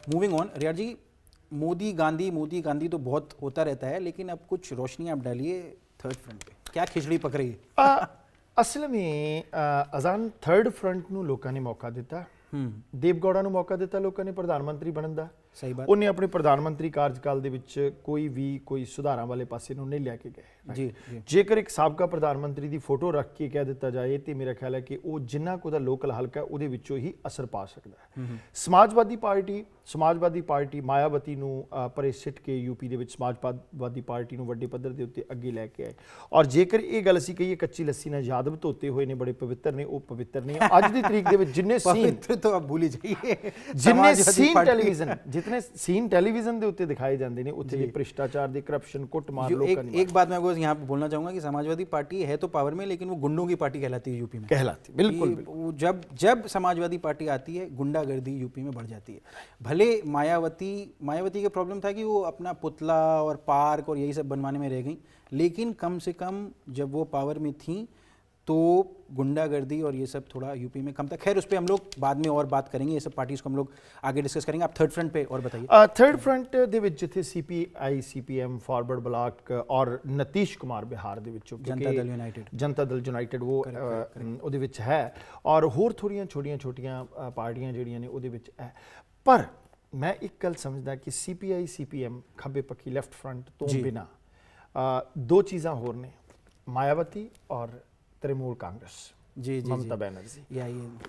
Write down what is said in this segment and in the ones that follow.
Moving on रिया जी, मोदी गांधी तो बहुत होता रहता है, लेकिन अब कुछ रोशनी आप डालिए थर्ड फ्रंट पे, क्या खिचड़ी पक रही है? ਅਸਲ ਵਿੱਚ ਅਜ਼ਾਨ ਥਰਡ ਫਰੰਟ ਨੂੰ ਲੋਕਾਂ ਨੇ ਮੌਕਾ ਦਿੱਤਾ। ਦੇਵਗੌੜਾ ਨੂੰ ਮੌਕਾ ਦਿੱਤਾ ਲੋਕਾਂ ਨੇ ਪ੍ਰਧਾਨ ਮੰਤਰੀ ਬਣਨ ਦਾ। ਸਹੀ ਬਾਤ। ਉਹਨੇ ਆਪਣੇ ਪ੍ਰਧਾਨ ਮੰਤਰੀ ਕਾਰਜਕਾਲ ਦੇ ਵਿੱਚ ਕੋਈ ਸੁਧਾਰਾਂ ਵਾਲੇ ਪਾਸੇ ਨੂੰ ਨਹੀਂ ਲੈ ਕੇ ਗਏ। ਜੀ ਜੇਕਰ ਇੱਕ ਸਾਬਕਾ ਪ੍ਰਧਾਨ ਮੰਤਰੀ ਦੀ ਫੋਟੋ ਰੱਖ ਕੇ ਕਹਿ ਦਿੱਤਾ ਜਾਏ ਤੇ ਮੇਰਾ ਖਿਆਲ ਹੈ ਕਿ ਉਹ ਜਿੰਨਾ ਕੁ ਉਹਦਾ ਲੋਕਲ ਹਲਕਾ ਉਹਦੇ ਵਿੱਚੋਂ ਹੀ ਅਸਰ ਪਾ ਸਕਦਾ ਹੈ। ਸਮਾਜਵਾਦੀ ਪਾਰਟੀ ਮਾਇਆਵਤੀ ਨੂੰ ਪਰੇ ਸਿੱਟ ਕੇ ਯੂਪੀ ਦੇ ਵਿੱਚ ਸਮਾਜਵਾਦੀ ਪਾਰਟੀ ਨੂੰ ਵੱਡੇ ਪੱਧਰ ਦੇ ਉੱਤੇ ਅੱਗੇ ਲੈ ਕੇ ਆਏ। ਔਰ ਜੇਕਰ ਇਹ ਗੱਲ ਅਸੀਂ ਕਹੀਏ ਕੱਚੀ ਲੱਸੀ ਨਾਲ ਯਾਦਵ ਧੋਤੇ ਹੋਏ ਨੇ, ਬੜੇ ਪਵਿੱਤਰ ਨੇ, ਉਹ ਪਵਿੱਤਰ ਨਹੀਂ। ਅੱਜ ਦੀ ਤਰੀਕ ਦੇ ਵਿੱਚ ਜਿੰਨੇ ਸੀਨ ਟੈਲੀਵਿਜ਼ਨ ਦੇ ਉੱਤੇ ਦਿਖਾਏ ਜਾਂਦੇ ਨੇ ਉੱਥੇ ਦੇ ਭ੍ਰਿਸ਼ਟਾਚਾਰ ਦੇ करप्शन कुटमार लोग। एक बात मैं यहाँ पे बोलना चाहूंगा कि समाजवादी पार्टी है तो पावर में, लेकिन वो गुंडों की पार्टी कहलाती है यूपी में। कहलाती बिल्कुल। जब समाजवादी पार्टी आती है गुंडागर्दी यूपी में बढ़ जाती है। भले मायावती का प्रॉब्लम था कि वो अपना पुतला और पार्क और यही सब बनवाने में रह गई, लेकिन कम से कम जब वो पावर में थी तो गुंडागर्दी और ये सब थोड़ा यूपी में कम था। खैर उस पर हम लोग बाद में और बात करेंगे, ये सब पार्टीज को हम लोग आगे डिस्कस करेंगे। आप थर्ड फ्रंट पे और बताइए। थर्ड फ्रंट ਦੇ ਵਿੱਚ ਜਿੱਥੇ CPI CPM ਫਾਰਵਰਡ ਬਲਾਕ ਔਰ ਨਤੀਸ਼ ਕੁਮਾਰ ਬਿਹਾਰ ਦੇ ਵਿੱਚੋਂ ਜਨਤਾ ਦਲ ਯੂਨਾਈਟਿਡ ਉਹ ਉਹਦੇ ਵਿੱਚ ਹੈ, ਔਰ ਹੋਰ ਥੋੜੀਆਂ ਛੋਟੀਆਂ ਪਾਰਟੀਆਂ ਜਿਹੜੀਆਂ ਨੇ ਉਹਦੇ ਵਿੱਚ ਹੈ। ਪਰ ਮੈਂ ਇੱਕ ਗੱਲ ਸਮਝਦਾ ਕਿ CPI CPM ਖੱਬੇ ਪੱਖੀ ਲੈਫਟ ਫਰੰਟ ਤੋਂ ਬਿਨਾ ਦੋ ਚੀਜ਼ਾਂ ਹੋਰ ਨੇ, ਮਾਇਆਵਤੀ ਔਰ ਤ੍ਰਿਣਮੂਲ ਕਾਂਗਰਸ ਮਮਤਾ ਬੈਨਰਜੀ,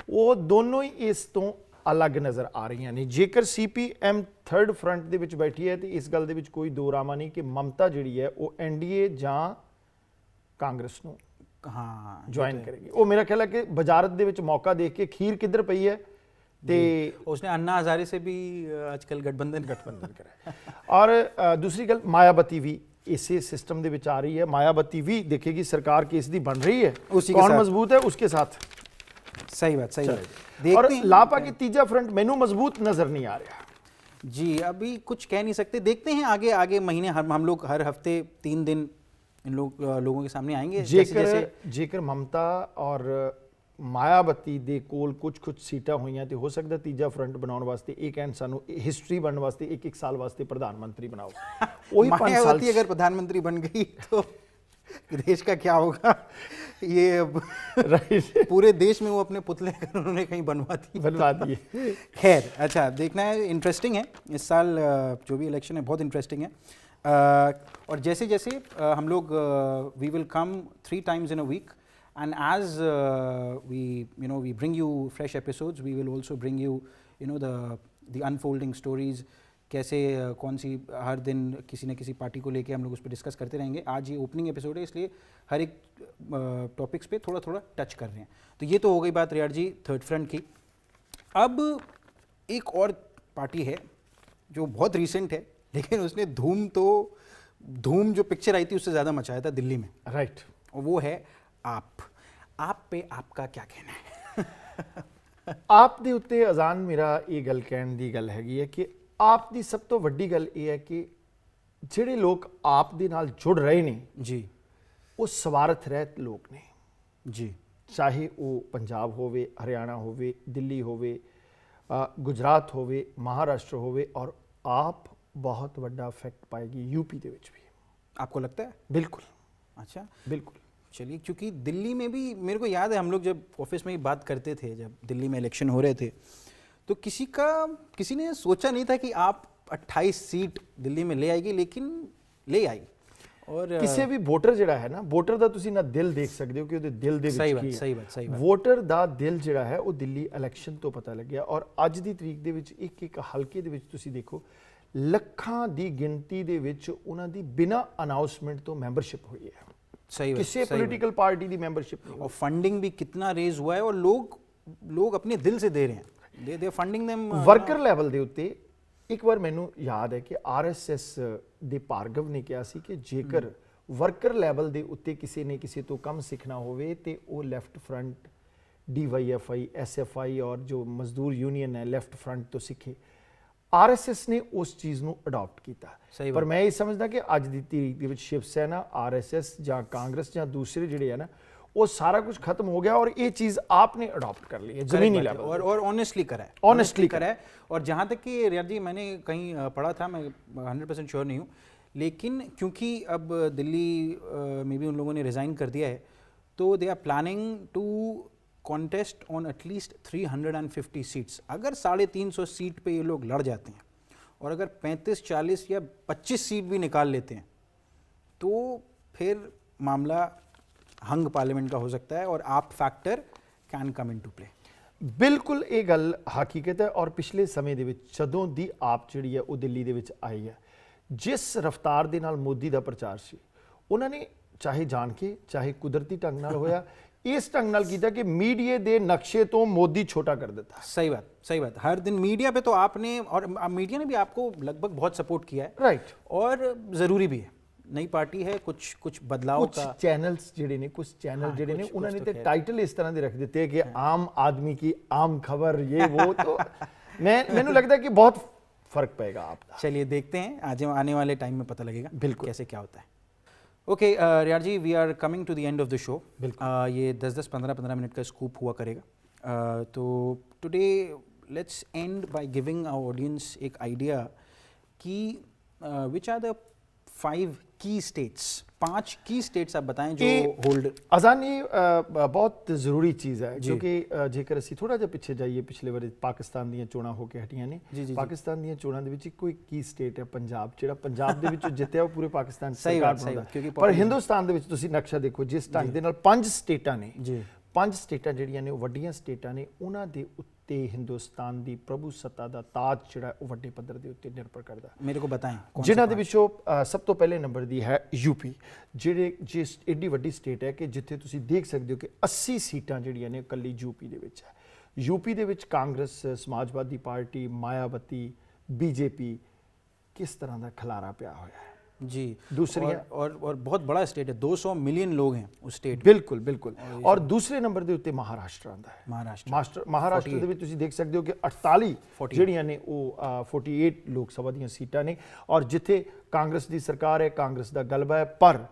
ਉਹ ਦੋਨੋਂ ਹੀ ਇਸ ਤੋਂ ਅਲੱਗ ਨਜ਼ਰ ਆ ਰਹੀਆਂ ਨੇ। ਜੇਕਰ CPM ਥਰਡ ਫਰੰਟ ਦੇ ਵਿੱਚ ਬੈਠੀ ਹੈ ਤੇ ਇਸ ਗੱਲ ਦੇ ਵਿੱਚ ਕੋਈ ਦੋ ਰਾਮਾ ਨਹੀਂ ਕਿ ਮਮਤਾ ਜਿਹੜੀ ਹੈ ਉਹ NDA ਜਾਂ ਕਾਂਗਰਸ ਨੂੰ ਜੁਆਇਨ ਕਰੇਗੀ। ਉਹ ਮੇਰਾ ਖਿਆਲ ਹੈ ਕਿ ਵਜ਼ਾਰਤ ਦੇ ਵਿੱਚ ਮੌਕਾ ਦੇਖ ਕੇ ਖੀਰ ਕਿੱਧਰ ਪਈ ਹੈ ਤੇ ਉਸਨੇ अन्ना हजारे से भी आजकल गठबंधन ਕਰਿਆ। ਔਰ ਦੂਸਰੀ ਗੱਲ ਮਾਇਆਵਤੀ ਵੀ इसी सिस्टम ਦੇ ਵਿੱਚ ਆ ਰਹੀ है। मायावती भी देखेगी सरकार की इसकी बन रही है, कौन मजबूत है उसके साथ। सही बात और लापा की तीजा फ्रंट मेनू मजबूत नजर नहीं आ रहा जी। अभी कुछ कह नहीं सकते, देखते हैं आगे महीने हम लोग हर हफ्ते 3 दिन इन लोगों के सामने आएंगे। जेकर ममता और ਮਾਇਆਵਤੀ ਦੇ ਕੋਲ ਕੁਝ ਸੀਟਾਂ ਹੋਈਆਂ ਤੇ ਹੋ ਸਕਦਾ ਤੀਜਾ ਫਰੰਟ ਬਣਾਉਣ ਵਾਸਤੇ ਇਹ ਕਹਿਣ ਸਾਨੂੰ ਹਿਸਟਰੀ ਬਣਨ ਵਾਸਤੇ ਇੱਕ ਸਾਲ ਵਾਸਤੇ ਪ੍ਰਧਾਨ ਮੰਤਰੀ ਬਣਾਓ। वही मायावती अगर प्रधानमंत्री बन गई तो देश का क्या होगा? ये पूरे देश में वो अपने पुतले उन्होंने कहीं बनवा दिए। खैर अच्छा, देखना है, इंटरेस्टिंग है इस साल जो भी इलेक्शन है, बहुत इंटरेस्टिंग है। और जैसे जैसे हम लोग we will come 3 times in a week, and as we bring you fresh episodes, we will also bring you the unfolding stories, कैसे कौन सी हर दिन किसी न किसी पार्टी को लेके हम लोग उस पर डिस्कस करते रहेंगे। आज ये ओपनिंग एपिसोड है, इसलिए हर एक टॉपिक्स पे थोड़ा थोड़ा टच कर रहे हैं। तो ये तो हो गई बात रियाड़ जी थर्ड फ्रंट की। अब एक और पार्टी है जो बहुत रिसेंट है, लेकिन उसने धूम जो पिक्चर आई थी उससे ज़्यादा मचाया था दिल्ली में, राइट। और वो है आप पे आपका क्या कहना है? ਆਪ ਦੇ ਉੱਤੇ ਅਜ਼ਾਨ ਮੇਰਾ ਇਹ ਗੱਲ ਕਹਿਣ ਦੀ ਗੱਲ ਹੈਗੀ ਹੈ ਕਿ ਆਪ ਦੀ ਸਭ ਤੋਂ ਵੱਡੀ ਗੱਲ ਇਹ ਹੈ ਕਿ ਜਿਹੜੇ ਲੋਕ ਆਪ ਦੇ ਨਾਲ ਜੁੜ ਰਹੇ ਨੇ ਜੀ, ਉਹ ਸਵਾਰਥ ਰਹਿਤ ਲੋਕ ਨੇ ਜੀ। ਚਾਹੇ ਉਹ ਪੰਜਾਬ ਹੋਵੇ, ਹਰਿਆਣਾ ਹੋਵੇ, ਦਿੱਲੀ ਹੋਵੇ, ਗੁਜਰਾਤ ਹੋਵੇ, ਮਹਾਰਾਸ਼ਟਰ ਹੋਵੇ, ਔਰ ਆਪ ਬਹੁਤ ਵੱਡਾ ਇਫੈਕਟ ਪਾਏਗੀ यूपी ਦੇ ਵਿੱਚ ਵੀ। आपको लगता है? बिल्कुल। अच्छा, बिल्कुल। चलिए, क्योंकि दिल्ली में भी मेरे को याद है हम लोग जब ऑफिस में ही बात करते थे, जब दिल्ली में इलेक्शन हो रहे थे, तो किसी ने सोचा नहीं था कि आप 28 सीट दिल्ली में ले आएगी, लेकिन ले आई। और ਕਿਸੇ ਵੀ ਵੋਟਰ ਜਿਹੜਾ ਹੈ ਨਾ, ਵੋਟਰ ਦਾ ਤੁਸੀਂ ਨਾ ਦਿਲ ਦੇਖ ਸਕਦੇ ਹੋ ਕਿ ਉਹਦੇ ਦਿਲ ਦੇ ਵਿੱਚ ਕੀ ਹੈ। ਸਹੀ ਬਾਤ। ਵੋਟਰ ਦਾ ਦਿਲ ਜਿਹੜਾ ਹੈ ਉਹ ਦਿੱਲੀ ਇਲੈਕਸ਼ਨ ਤੋਂ ਪਤਾ ਲੱਗਿਆ। ਔਰ ਅੱਜ ਦੀ ਤਰੀਕ ਦੇ ਵਿੱਚ ਇੱਕ ਹਲਕੇ ਦੇ ਵਿੱਚ ਤੁਸੀਂ ਦੇਖੋ ਲੱਖਾਂ ਦੀ ਗਿਣਤੀ ਦੇ ਵਿੱਚ ਉਹਨਾਂ ਦੀ ਬਿਨਾਂ ਅਨਾਉਂਸਮੈਂਟ ਤੋਂ ਮੈਂਬਰਸ਼ਿਪ ਹੋਈ ਹੈ। सही किसी पॉलिटिकल पार्टी की मेंबरशिप नहीं, और फंडिंग भी कितना रेज हुआ है, और लोग अपने दिल से दे रहे हैं, दे फंडिंग देम। वर्कर लेवल ਦੇ ਉੱਤੇ ਇੱਕ ਵਾਰ ਮੈਨੂੰ ਯਾਦ ਹੈ ਕਿ RSS ਦੇ ਭਾਰਗਵ ਨੇ ਕਿਹਾ ਸੀ ਕਿ ਜੇਕਰ ਵਰਕਰ ਲੈਵਲ ਦੇ ਉੱਤੇ ਕਿਸੇ ਨੇ ਕਿਸੇ ਤੋਂ ਕੰਮ ਸਿੱਖਣਾ ਹੋਵੇ ਤੇ ਉਹ ਲੈਫਟ ਫਰੰਟ, DYFI, SFI ਔਰ ਜੋ ਮਜ਼ਦੂਰ ਯੂਨੀਅਨ ਹੈ ਲੈਫਟ ਫਰੰਟ ਤੋਂ ਸਿੱਖੇ। RSS ਨੇ ਉਸ ਚੀਜ਼ ਨੂੰ ਅਡਾਪਟ ਕੀਤਾ। ਪਰ ਮੈਂ ਇਹ ਸਮਝਦਾ ਕਿ ਅੱਜ ਦੀ ਤਰੀਕ ਦੇ ਵਿੱਚ ਸ਼ਿਵ ਸੈਨਾ, RSS ਜਾਂ ਕਾਂਗਰਸ ਜਾਂ ਦੂਸਰੇ ਜਿਹੜੇ ਆ ਨਾ, वो सारा कुछ खत्म हो गया और ये चीज आपने अडॉप्ट कर ली है जमीनी लेवल और ऑनेस्टली करा है, ऑनेस्टली करा है। और जहाँ तक कि रिया जी मैंने कहीं पढ़ा था, मैं 100% श्योर नहीं हूँ, लेकिन क्योंकि अब दिल्ली में भी उन लोगों ने रिज़ाइन कर दिया है, तो they are planning to contest on at least 350 seats. अगर 350 सीट पे ये लोग लड़ जाते हैं और अगर 35, 40 या 25 सीट भी निकाल लेते हैं तो फिर मामला हंग पार्लियामेंट का हो सकता है और आप factor can come into play. ਬਿਲਕੁਲ ਇਹ ਗੱਲ ਹਕੀਕਤ ਹੈ। ਔਰ ਪਿਛਲੇ ਸਮੇਂ ਦੇ ਵਿੱਚ ਜਦੋਂ ਦੀ ਆਪ ਜਿਹੜੀ ਹੈ ਉਹ ਦਿੱਲੀ ਦੇ ਵਿੱਚ ਆਈ ਹੈ, ਜਿਸ ਰਫ਼ਤਾਰ ਦੇ ਨਾਲ ਮੋਦੀ ਦਾ ਪ੍ਰਚਾਰ ਸੀ, ਉਹਨਾਂ ਨੇ ਚਾਹੇ ਜਾਣ ਕੇ ਚਾਹੇ ਕੁਦਰਤੀ ਢੰਗ ਨਾਲ ਹੋਇਆ ਇਸ ਢੰਗ ਨਾਲ ਕੀਤਾ कि मीडिया ਦੇ नक्शे तो मोदी छोटा कर देता। सही बात, सही बात। हर दिन मीडिया पे तो आपने, और मीडिया ने भी आपको लगभग बहुत सपोर्ट किया है, राइट, और ज़रूरी भी है। नई पार्टी है, कुछ बदलाव कुछ का चैनल्स जिहड़े ने, कुछ चैनल जिहड़े ने उन्होंने तो टाइटल इस तरह दे रख देते हैं कि आम आदमी की आम खबर, ये वो। तो मैंने लगता है कि बहुत फर्क पड़ेगा आपका। चलिए देखते हैं, आज आने वाले टाइम में पता लगेगा बिल्कुल कैसे क्या होता है। Okay Riyaz ji, we are coming to the end of the show. ये 10-10, 15-15 मिनट का स्कूप हुआ करेगा। तो today let's end by giving our audience एक आइडिया कि विच आर द 5 की स्टेट्स, 5 की स्टेट्स आप बताएं जो होल्ड। अजान ये बहुत ਜ਼ਰੂਰੀ ਚੀਜ਼ ਹੈ ਕਿਉਂਕਿ ਜੇਕਰ ਅਸੀਂ ਥੋੜਾ ਜਿਹਾ ਪਿੱਛੇ ਜਾਈਏ, ਪਿਛਲੇ ਵਾਰ ਪਾਕਿਸਤਾਨ ਦੀਆਂ ਚੋਣਾਂ ਹੋ ਕੇ ਹਟੀਆਂ ਨੇ। ਪਾਕਿਸਤਾਨ ਦੀਆਂ ਚੋਣਾਂ ਦੇ ਵਿੱਚ ਕੋਈ ਕੀ ਸਟੇਟ ਹੈ ਪੰਜਾਬ, ਜਿਹੜਾ ਪੰਜਾਬ ਦੇ ਵਿੱਚੋਂ ਜਿੱਤਿਆ ਉਹ ਪੂਰੇ ਪਾਕਿਸਤਾਨ ਸਰਕਾਰ ਬਣਾਉਂਦਾ। ਪਰ ਹਿੰਦੁਸਤਾਨ ਦੇ ਵਿੱਚ ਤੁਸੀਂ ਨਕਸ਼ਾ ਦੇਖੋ, ਜਿਸ ਢੰਗ ਦੇ ਨਾਲ 5 ਸਟੇਟਾਂ ਨੇ, 5 ਸਟੇਟਾਂ ਜਿਹੜੀਆਂ ਨੇ ਉਹ ਵੱਡੀਆਂ ਸਟੇਟਾਂ ਨੇ, ਉਹਨਾਂ ਦੇ ਉੱਤੇ ਹਿੰਦੁਸਤਾਨ ਦੀ ਪ੍ਰਭੂ ਸੱਤਾ ਦਾ ਤਾਜ ਜਿਹੜਾ ਉਹ ਵੱਡੇ ਪੱਧਰ ਦੇ ਉੱਤੇ ਨਿਰਭਰ ਕਰਦਾ। ਮੇਰੇ ਕੋ ਬਤਾएं ਜਿਨ੍ਹਾਂ ਦੇ ਵਿੱਚੋਂ ਸਭ ਤੋਂ ਪਹਿਲੇ ਨੰਬਰ ਦੀ ਹੈ ਯੂਪੀ, ਜਿਸ ਏਡੀ ਵੱਡੀ ਸਟੇਟ ਹੈ ਕਿ ਜਿੱਥੇ ਤੁਸੀਂ ਦੇਖ ਸਕਦੇ ਹੋ ਕਿ 80 ਸੀਟਾਂ ਜਿਹੜੀਆਂ ਨੇ ਇਕੱਲੀ ਯੂਪੀ ਦੇ ਵਿੱਚ ਹੈ। ਯੂਪੀ ਦੇ ਵਿੱਚ ਕਾਂਗਰਸ, ਸਮਾਜਵਾਦੀ ਪਾਰਟੀ, ਮਾयावती, बीजेपी किस तरह का खिलारा पिया होया है जी। दूसरी और बहुत बड़ा स्टेट है, 200 मिलियन लोग हैं उस स्टेट। बिल्कुल बिल्कुल। और दूसरे नंबर के उत्ते महाराष्ट्र आता है। महाराष्ट्र ਦੇ ਵਿੱਚ ਤੁਸੀਂ ਦੇਖ ਸਕਦੇ ਹੋ ਕਿ 48 ਜਿਹੜੀਆਂ ਨੇ ਉਹ 48 ਲੋਕ ਸਭਾ ਦੀਆਂ ਸੀਟਾਂ ਨੇ ਔਰ ਜਿੱਥੇ ਕਾਂਗਰਸ ਦੀ ਸਰਕਾਰ ਹੈ, ਕਾਂਗਰਸ ਦਾ ਗਲਬਾ ਹੈ। ਪਰ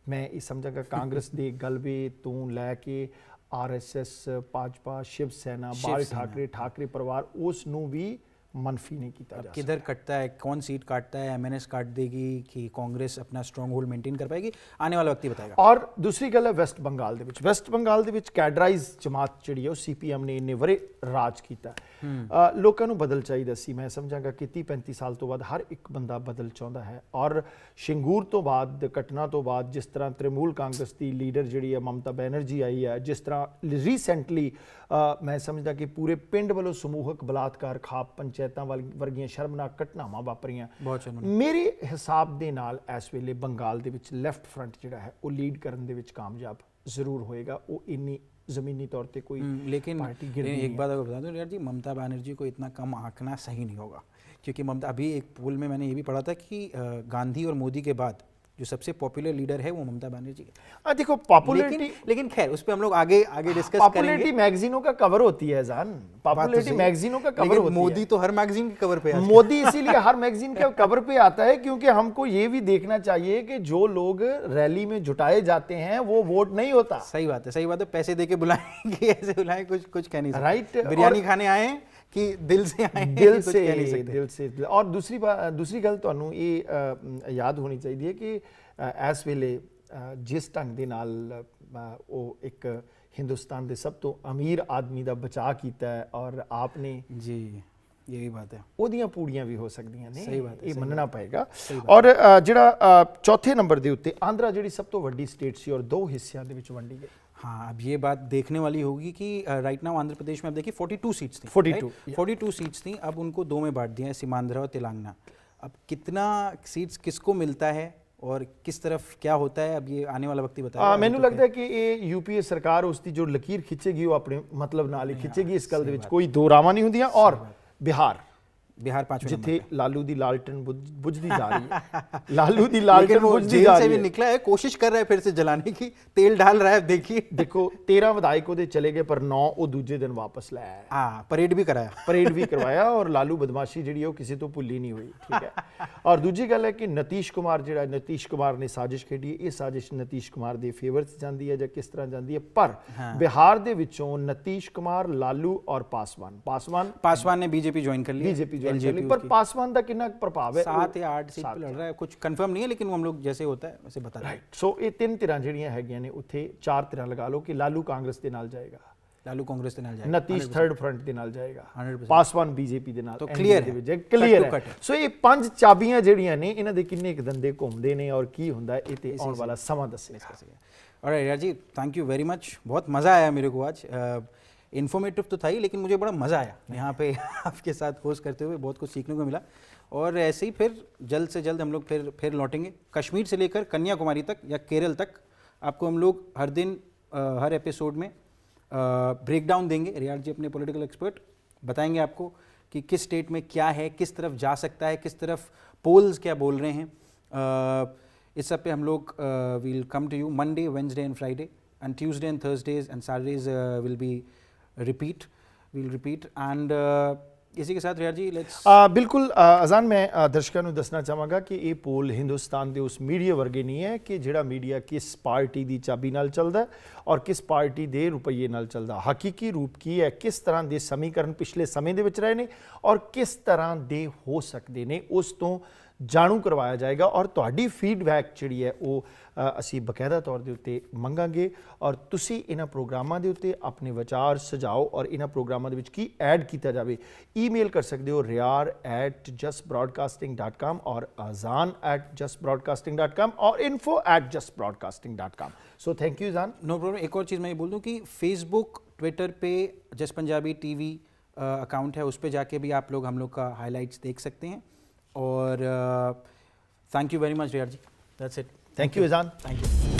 ਮੈਂ ਇਹ ਸਮਝਾਂਗਾ ਕਾਂਗਰਸ ਦੇ ਗਲਬੇ ਤੋਂ ਲੈ ਕੇ ਆਰਐਸਐਸ, ਭਾਜਪਾ, शिव सेना, बाल ठाकरे परिवार उस ਨੂੰ भी मनफी नहीं किया जा। किधर कटता है, कौन सीट काटता है, एमएनएस काट देगी कि कांग्रेस अपना स्ट्रॉन्ग होल्ड मेंटेन कर पाएगी, आने वाला वक्त ही बताएगा। और दूसरी गल है वेस्ट बंगाल ਦੇ ਵਿੱਚ। वेस्ट बंगाल ਦੇ ਵਿੱਚ कैडराइज जमात ਜਿਹੜੀ ਹੈ ਉਹ सीपीएम ਨੇ ਇੰਨੇ ਵਰੇ ਰਾਜ ਕੀਤਾ। ਲੋਕਾਂ ਨੂੰ ਬਦਲ ਚਾਹੀਦਾ ਸੀ। ਮੈਂ ਸਮਝਾਂਗਾ ਕਿ 30-35 ਸਾਲ ਤੋਂ ਬਾਅਦ ਹਰ ਇੱਕ ਬੰਦਾ ਬਦਲ ਚਾਹੁੰਦਾ ਹੈ। ਔਰ ਸ਼ਿੰਗੂਰ ਤੋਂ ਬਾਅਦ, ਘਟਨਾ ਤੋਂ ਬਾਅਦ, ਜਿਸ ਤਰ੍ਹਾਂ ਤ੍ਰਿਣਮੂਲ ਕਾਂਗਰਸ ਦੀ ਲੀਡਰ ਜਿਹੜੀ ਹੈ ਮਮਤਾ ਬੈਨਰਜੀ ਆਈ ਹੈ, ਜਿਸ ਤਰ੍ਹਾਂ ਰੀਸੈਂਟਲੀ ਮੈਂ ਸਮਝਦਾ ਕਿ ਪੂਰੇ ਪਿੰਡ ਵੱਲੋਂ ਸਮੂਹਕ ਬਲਾਤਕਾਰ, ਖਾਪ ਪੰਚਾਇਤਾਂ ਵਰਗੀਆਂ ਸ਼ਰਮਨਾਕ ਘਟਨਾਵਾਂ ਵਾਪਰੀਆਂ, ਮੇਰੇ ਹਿਸਾਬ ਦੇ ਨਾਲ ਇਸ ਵੇਲੇ ਬੰਗਾਲ ਦੇ ਵਿੱਚ ਲੈਫਟ ਫਰੰਟ ਜਿਹੜਾ ਹੈ ਉਹ ਲੀਡ ਕਰਨ ਦੇ ਵਿੱਚ ਕਾਮਯਾਬ ਜ਼रूर होएगा। वो इन्नी ज़मीनी तौर पे कोई लेकिन एक बात अगर बता दूं यार जी, ममता बनर्जी को इतना कम आंकना सही नहीं होगा, क्योंकि ममता, अभी एक पोल में मैंने ये भी पढ़ा था कि गांधी और मोदी के बाद जो सबसे पॉपुलर लीडर है वो ममता बनर्जी है। देखो पॉपुलैरिटी, लेकिन खैर उस पे हम लोग आगे डिस्कस करेंगे। पॉपुलैरिटी मैगजीनों का कवर होती है जान, पॉपुलैरिटी मैगजीनों का कवर होती है। मोदी तो हर मैगजीन के कवर पे आता है। मोदी इसीलिए हर मैगजीन के कवर पे आता है क्योंकि हमको ये भी देखना चाहिए कि जो लोग रैली में जुटाए जाते हैं वो वोट नहीं होता। सही बात है, सही बात है। पैसे दे के बुलाएंगे, ऐसे बुलाएं, कुछ कह नहीं सकते। राइट, बिरयानी खाने आए कि दिल से आए, दिल से। और दूसरी गल ਤੁਹਾਨੂੰ ਇਹ ਯਾਦ ਹੋਣੀ ਚਾਹੀਦੀ ਹੈ ਕਿ ਇਸ ਵੇਲੇ ਜਿਸ ਢੰਗ ਦੇ ਨਾਲ ਉਹ ਇੱਕ ਹਿੰਦੁਸਤਾਨ ਦੇ ਸਭ ਤੋਂ ਅਮੀਰ ਆਦਮੀ ਦਾ ਬਚਾਅ ਕੀਤਾ ਹੈ ਔਰ ਆਪਨੇ ਜੀ, यही बात है, ਉਹਦੀਆਂ ਪੂੜੀਆਂ ਵੀ ਹੋ ਸਕਦੀਆਂ ਨੇ। ਸਹੀ ਬਾਤ ਹੈ, ਇਹ ਮੰਨਣਾ ਪਏਗਾ। ਔਰ ਜਿਹੜਾ ਚੌਥੇ ਨੰਬਰ ਦੇ ਉੱਤੇ ਆਂਧਰਾ ਜਿਹੜੀ ਸਭ ਤੋਂ ਵੱਡੀ ਸਟੇਟ ਸੀ ਔਰ 2 ਹਿੱਸਿਆਂ ਦੇ ਵਿੱਚ ਵੰਡੀ ਗਈ। हाँ, अब ये बात देखने वाली होगी कि राइट नाउ आंध्र प्रदेश में आप देखिए 42 सीट्स थी, 42 सीट्स थी। अब उनको 2 में बांट दिया है, सीमांध्र और तेलंगाना। अब कितना सीट्स किसको मिलता है और किस तरफ क्या होता है, अब ये आने वाला वक्त ही बताएगा। ਮੈਨੂੰ ਲੱਗਦਾ ਹੈ ਕਿ ਇਹ यूपीए ਸਰਕਾਰ ਉਸ ਦੀ ਜੋ ਲਕੀਰ ਖਿੱਚੇਗੀ ਉਹ ਆਪਣੇ ਮਤਲਬ ਨਾਲ ਹੀ ਖਿੱਚੇਗੀ। ਇਸ ਗੱਲ ਦੇ ਵਿੱਚ ਕੋਈ ਦੋ ਰਾਵਾਂ ਨਹੀਂ ਹੁੰਦੀਆਂ। ਔਰ ਬਿਹਾਰ बिहार 5वें नंबर जिथे पे। लालू दी लालटन बुझदी जा रही है लालू दी लालटन लेकिन वो बुझदी जेल जा से रही भी है। निकला है, कोशिश कर रहा है फिर से जलाने की, तेल डाल रहा है, देखिए। देखो 13 विधायक ਉਹਦੇ ਚਲੇ ਗਏ ਪਰ 9 ਉਹ ਦੂਜੇ ਦਿਨ ਵਾਪਸ ਲੈ ਆਇਆ, हाँ, परेड भी कराया। ਪਰੇਡ ਵੀ ਕਰਵਾਇਆ ਔਰ ਲਾਲੂ ਬਦਮਾਸ਼ੀ ਜਿਹੜੀ ਉਹ ਕਿਸੇ ਤੋਂ ਭੁੱਲੀ ਨਹੀਂ ਹੋਈ, ਠੀਕ ਹੈ। ਔਰ ਦੂਜੀ ਗੱਲ ਹੈ ਕਿ ਨਤੀਸ਼ ਕੁਮਾਰ ਜਿਹੜਾ ਨਤੀਸ਼ ਕੁਮਾਰ ਨੇ ਸਾਜ਼ਿਸ਼ ਖੇਡੀ, ਇਹ ਸਾਜ਼ਿਸ਼ ਨਤੀਸ਼ ਕੁਮਾਰ ਦੇ ਫੇਵਰ 'ਚ ਜਾਂਦੀ ਹੈ ਜਾਂ ਕਿਸ ਤਰ੍ਹਾਂ ਜਾਂਦੀ ਹੈ, ਪਰ ਬਿਹਾਰ ਦੇ ਵਿੱਚੋਂ ਨਤੀਸ਼ ਕੁਮਾਰ, ਲਾਲੂ ਔਰ पासवान ने बीजेपी ज्वाइन कर लिया, बीजेपी ज्वाइन कर ली, पर पासवान का कितना प्रभाव है? 7 या 8 सीट पे लड़ रहा है, कुछ कंफर्म नहीं है, लेकिन वो हम लोग जैसे होता है वैसे बता रहे हैं। ਰਾਈਟ। ਸੋ ਇਹ ਤਿੰਨ ਧਿਰਾਂ ਜਿਹੜੀਆਂ ਹੈਗੀਆਂ ਨੇ, ਉੱਥੇ 4 ਧਿਰਾਂ ਲਗਾ ਲਓ ਕਿ ਲਾਲੂ ਕਾਂਗਰਸ ਦੇ ਨਾਲ ਜਾਏਗਾ, लालू कांग्रेस के नाल जाएगा, ਨਤੀਸ਼ ਥਰਡ ਫਰੰਟ ਦੇ ਨਾਲ ਜਾਏਗਾ, 100%। ਪਾਸਵਾਨ ਬੀਜੇਪੀ ਦੇ ਨਾਲ, तो क्लियर है, ਕਲੀਅਰ cut to ਹੈ। cut। ਸੋ ਇਹ ਪੰਜ ਚਾਬੀਆਂ ਜਿਹੜੀਆਂ ਨੇ, ਇਹਨਾਂ ਦੇ ਕਿੰਨੇ ਕੁ ਦੰਦੇ ਘੁੰਮਦੇ ਨੇ ਔਰ ਕੀ ਹੁੰਦਾ ਇਹ ਤੇ ਆਉਣ ਵਾਲਾ ਸਮਾਂ ਦੱਸੇਗਾ। और यार जी थैंक यू वेरी मच, बहुत मज़ा आया मेरे को आज। इन्फॉर्मेटिव तो था ही, लेकिन मुझे बड़ा मज़ा आया यहाँ पे आपके साथ होस्ट करते हुए, बहुत कुछ सीखने को मिला। और ऐसे ही फिर जल्द से जल्द हम लोग फिर लौटेंगे, कश्मीर से लेकर कन्याकुमारी तक या केरल तक आपको हम लोग हर दिन हर एपिसोड में ब्रेक डाउन देंगे। रियाज जी अपने पॉलिटिकल एक्सपर्ट बताएंगे आपको कि किस स्टेट में क्या है, किस तरफ जा सकता है, किस तरफ पोल्स क्या बोल रहे हैं। इस सब पे हम लोग will come to you Monday, Wednesday and Friday, and Tuesday and Thursdays and Saturdays will be repeat एंड इसी के साथ रियाज जी लेट्स ਬਿਲਕੁਲ ਅਜ਼ਾਨ, ਮੈਂ ਦਰਸ਼ਕਾਂ ਨੂੰ ਦੱਸਣਾ ਚਾਹਾਂਗਾ ਕਿ ਇਹ ਪੋਲ ਹਿੰਦੁਸਤਾਨ ਦੇ ਉਸ ਮੀਡੀਆ ਵਰਗੇ ਨਹੀਂ ਹੈ ਕਿ ਜਿਹੜਾ ਮੀਡੀਆ ਕਿਸ ਪਾਰਟੀ ਦੀ ਚਾਬੀ ਨਾਲ ਚੱਲਦਾ ਔਰ ਕਿਸ ਪਾਰਟੀ ਦੇ ਰੁਪਈਏ ਨਾਲ ਚੱਲਦਾ। ਹਕੀਕੀ ਰੂਪ ਕੀ ਹੈ, ਕਿਸ ਤਰ੍ਹਾਂ ਦੇ ਸਮੀਕਰਨ ਪਿਛਲੇ ਸਮੇਂ ਦੇ ਵਿੱਚ ਰਹੇ ਨੇ ਔਰ ਕਿਸ ਤਰ੍ਹਾਂ ਦੇ ਹੋ ਸਕਦੇ ਨੇ, ਉਸ ਤੋਂ ਜਾਣੂ ਕਰਵਾਇਆ ਜਾਏਗਾ। ਔਰ ਤੁਹਾਡੀ ਫੀਡਬੈਕ ਜਿਹੜੀ ਹੈ ਉਹ ਅਸੀਂ ਬਕਾਇਦਾ ਤੌਰ ਦੇ ਉੱਤੇ ਮੰਗਾਂਗੇ ਔਰ ਤੁਸੀਂ ਇਹਨਾਂ ਪ੍ਰੋਗਰਾਮਾਂ ਦੇ ਉੱਤੇ ਆਪਣੇ ਵਿਚਾਰ ਸੁਝਾਓ ਔਰ ਇਹਨਾਂ ਪ੍ਰੋਗਰਾਮਾਂ ਦੇ ਵਿੱਚ ਕੀ ਐਡ ਕੀਤਾ ਜਾਵੇ, ਈਮੇਲ ਕਰ ਸਕਦੇ ਹੋ riyar@justbroadcasting.com ਔਰ azan@justbroadcasting.com और info@justbroadcasting.com। So thank you Azan. No problem. एक और चीज़ मैं ये बोल दूँ कि फेसबुक, ट्विटर पे जस्ट पंजाबी टीवी अकाउंट है, उस पर जाके भी आप लोग हम लोग का हाइलाइट्स देख सकते हैं। और thank you very much Riyaz ji, that's it. Thank you Azaan. Thank you.